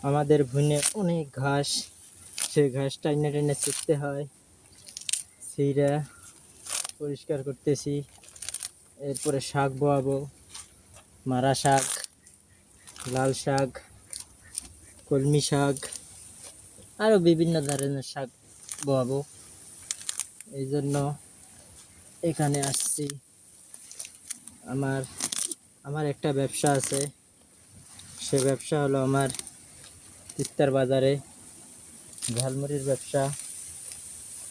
আমাদের ভুঁইনে অনেক ঘাস, সেই ঘাস টাইনে টাইনে ছিঁড়তে হয়, সেইটা পরিষ্কার করতেছি। এরপরে শাক বোয়াবো, মারা শাক, লাল শাক, কলমি শাক, আরও বিভিন্ন ধরনের শাক বোয়াবো। এই জন্য এখানে আসছি। আমার আমার একটা ব্যবসা আছে, সে ব্যবসা হলো আমার তিস্তার বাজারে ঝালমুড়ির ব্যবসা।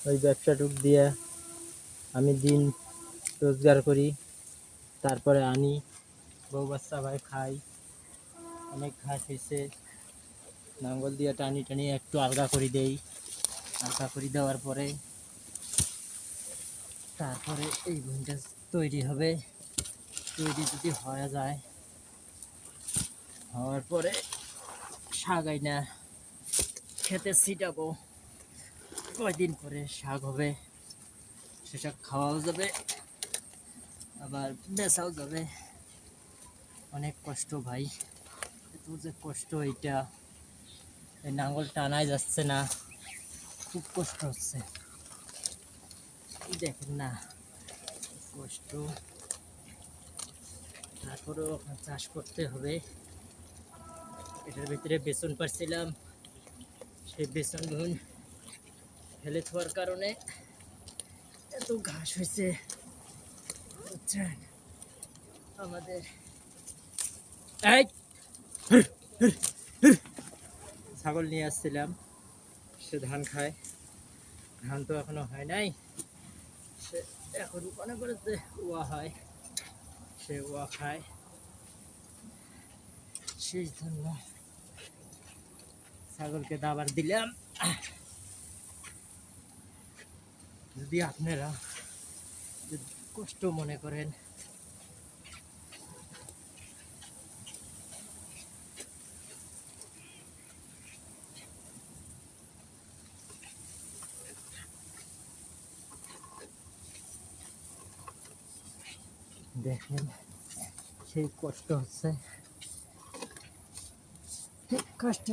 ওই ব্যবসাটুক দিয়ে আমি দিন রোজগার করি, তারপরে আনি, বউ বাচ্চা ভাই খাই। অনেক ঘাস হয়েছে, নাঙ্গল দিয়ে টানি টানি একটু আলগা করে দেই। আলগা করে দেওয়ার পরে তারপরে এই ভুঁইটা তৈরি হবে। তৈরি যদি হয়ে যায়, হওয়ার পরে শাক আইনা খেতে ছিটাবো। কয়দিন পরে শাক হবে, সে শাক খাওয়াও যাবে, আবার বেচাও যাবে। অনেক কষ্ট ভাই, এত যে কষ্ট, এইটা এই নাঙ্গল টানাই যাচ্ছে না, খুব কষ্ট হচ্ছে। দেখেন না কষ্ট, তারপরেও চাষ করতে হবে। এটার ভিতরে বেসন পারছিলাম, সেই বেসন গুণ ফেলে থাকার কারণে এত ঘাস হয়েছে, বুঝছেন? আমাদের এই ছাগল নিয়ে আসছিলাম, সে ধান খায়। ধান তো এখনো হয় নাই, সে এখন মনে করে যে ওয়া হয়, সে ওয়া খায়। সেই জন্য ছাগলকে দাবার দিলাম। যদি আপনারা যদি কষ্ট মনে করেন, দেখেন সেই কষ্ট হচ্ছে, কষ্ট